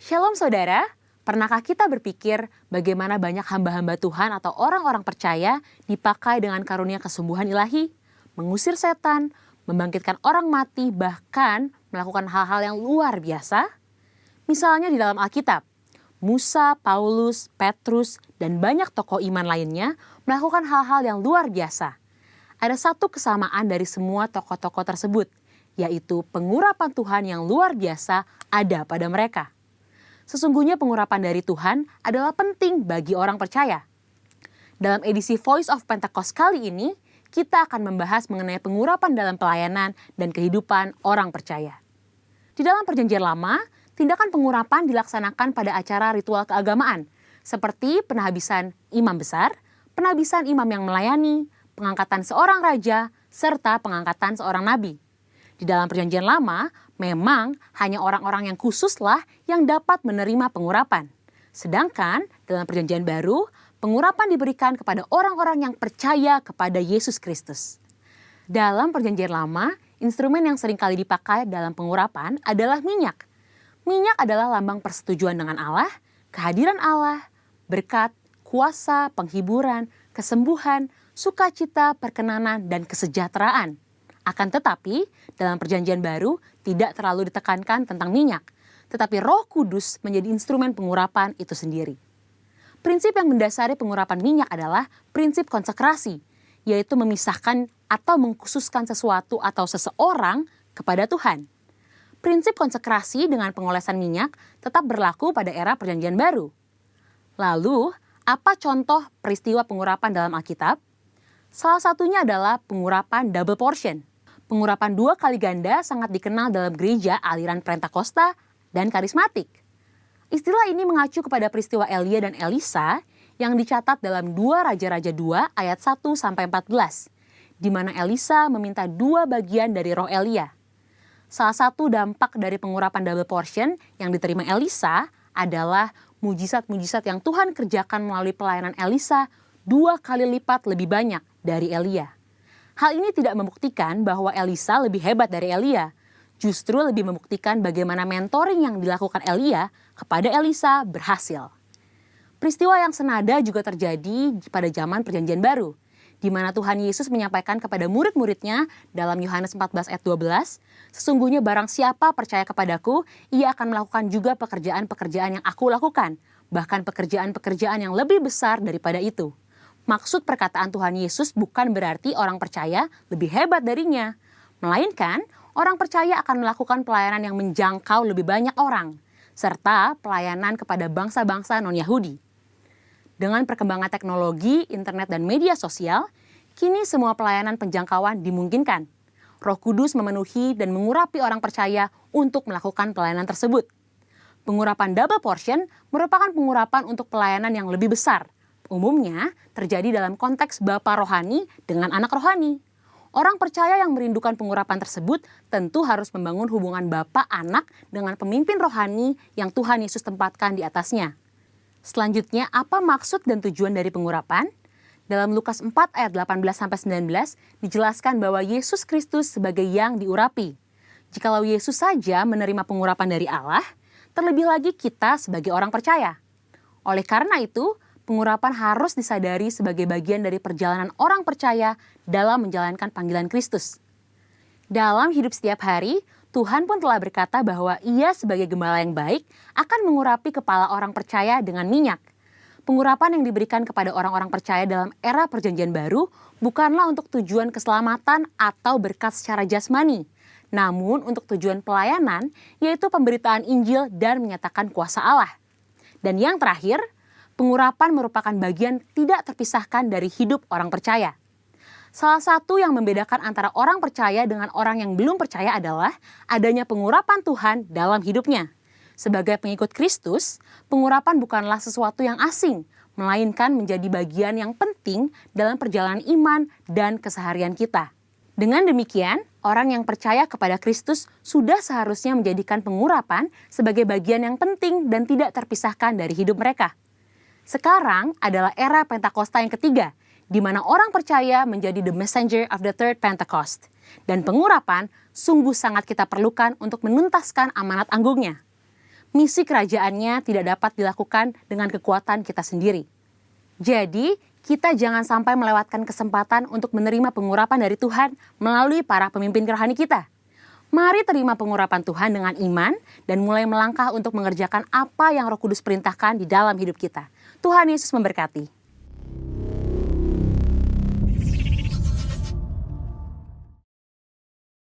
Shalom saudara, pernahkah kita berpikir bagaimana banyak hamba-hamba Tuhan atau orang-orang percaya dipakai dengan karunia kesembuhan ilahi, mengusir setan, membangkitkan orang mati, bahkan melakukan hal-hal yang luar biasa? Misalnya di dalam Alkitab, Musa, Paulus, Petrus, dan banyak tokoh iman lainnya melakukan hal-hal yang luar biasa. Ada satu kesamaan dari semua tokoh-tokoh tersebut, yaitu pengurapan Tuhan yang luar biasa ada pada mereka. Sesungguhnya pengurapan dari Tuhan adalah penting bagi orang percaya. Dalam edisi Voice of Pentecost kali ini, kita akan membahas mengenai pengurapan dalam pelayanan dan kehidupan orang percaya. Di dalam Perjanjian Lama, tindakan pengurapan dilaksanakan pada acara ritual keagamaan, seperti penhabisan imam besar, penhabisan imam yang melayani, pengangkatan seorang raja, serta pengangkatan seorang nabi. Di dalam Perjanjian Lama, memang hanya orang-orang yang khususlah yang dapat menerima pengurapan. Sedangkan dalam Perjanjian Baru, pengurapan diberikan kepada orang-orang yang percaya kepada Yesus Kristus. Dalam Perjanjian Lama, instrumen yang sering kali dipakai dalam pengurapan adalah minyak. Minyak adalah lambang persetujuan dengan Allah, kehadiran Allah, berkat, kuasa, penghiburan, kesembuhan, sukacita, perkenanan, dan kesejahteraan. Akan tetapi, dalam Perjanjian Baru tidak terlalu ditekankan tentang minyak, tetapi Roh Kudus menjadi instrumen pengurapan itu sendiri. Prinsip yang mendasari pengurapan minyak adalah prinsip konsekrasi, yaitu memisahkan atau mengkhususkan sesuatu atau seseorang kepada Tuhan. Prinsip konsekrasi dengan pengolesan minyak tetap berlaku pada era Perjanjian Baru. Lalu, apa contoh peristiwa pengurapan dalam Alkitab? Salah satunya adalah pengurapan double portion. Pengurapan 2 kali ganda sangat dikenal dalam gereja aliran Pentakosta dan karismatik. Istilah ini mengacu kepada peristiwa Elia dan Elisa yang dicatat dalam 2 Raja-Raja 2 ayat 1-14, di mana Elisa meminta 2 bagian dari roh Elia. Salah satu dampak dari pengurapan double portion yang diterima Elisa adalah mujizat-mujizat yang Tuhan kerjakan melalui pelayanan Elisa 2 kali lipat lebih banyak dari Elia. Hal ini tidak membuktikan bahwa Elisa lebih hebat dari Elia, justru lebih membuktikan bagaimana mentoring yang dilakukan Elia kepada Elisa berhasil. Peristiwa yang senada juga terjadi pada zaman Perjanjian Baru, di mana Tuhan Yesus menyampaikan kepada murid-muridnya dalam Yohanes 14 ayat 12, "Sesungguhnya barang siapa percaya kepadaku, ia akan melakukan juga pekerjaan-pekerjaan yang aku lakukan, bahkan pekerjaan-pekerjaan yang lebih besar daripada itu." Maksud perkataan Tuhan Yesus bukan berarti orang percaya lebih hebat darinya, melainkan orang percaya akan melakukan pelayanan yang menjangkau lebih banyak orang, serta pelayanan kepada bangsa-bangsa non-Yahudi. Dengan perkembangan teknologi, internet, dan media sosial, kini semua pelayanan penjangkauan dimungkinkan. Roh Kudus memenuhi dan mengurapi orang percaya untuk melakukan pelayanan tersebut. Pengurapan double portion merupakan pengurapan untuk pelayanan yang lebih besar. Umumnya terjadi dalam konteks bapa rohani dengan anak rohani. Orang percaya yang merindukan pengurapan tersebut tentu harus membangun hubungan bapa anak dengan pemimpin rohani yang Tuhan Yesus tempatkan di atasnya. Selanjutnya, apa maksud dan tujuan dari pengurapan? Dalam Lukas 4 ayat 18-19 dijelaskan bahwa Yesus Kristus sebagai yang diurapi. Jikalau Yesus saja menerima pengurapan dari Allah, terlebih lagi kita sebagai orang percaya. Oleh karena itu, pengurapan harus disadari sebagai bagian dari perjalanan orang percaya dalam menjalankan panggilan Kristus. Dalam hidup setiap hari, Tuhan pun telah berkata bahwa Ia sebagai gembala yang baik akan mengurapi kepala orang percaya dengan minyak. Pengurapan yang diberikan kepada orang-orang percaya dalam era Perjanjian Baru bukanlah untuk tujuan keselamatan atau berkat secara jasmani, namun untuk tujuan pelayanan, yaitu pemberitaan Injil dan menyatakan kuasa Allah. Dan yang terakhir, pengurapan merupakan bagian tidak terpisahkan dari hidup orang percaya. Salah satu yang membedakan antara orang percaya dengan orang yang belum percaya adalah adanya pengurapan Tuhan dalam hidupnya. Sebagai pengikut Kristus, pengurapan bukanlah sesuatu yang asing, melainkan menjadi bagian yang penting dalam perjalanan iman dan keseharian kita. Dengan demikian, orang yang percaya kepada Kristus sudah seharusnya menjadikan pengurapan sebagai bagian yang penting dan tidak terpisahkan dari hidup mereka. Sekarang adalah era Pentakosta yang ketiga, di mana orang percaya menjadi the messenger of the third Pentecost. Dan pengurapan sungguh sangat kita perlukan untuk menuntaskan amanat anggungnya. Misi kerajaannya tidak dapat dilakukan dengan kekuatan kita sendiri. Jadi, kita jangan sampai melewatkan kesempatan untuk menerima pengurapan dari Tuhan melalui para pemimpin rohani kita. Mari terima pengurapan Tuhan dengan iman dan mulai melangkah untuk mengerjakan apa yang Roh Kudus perintahkan di dalam hidup kita. Tuhan Yesus memberkati.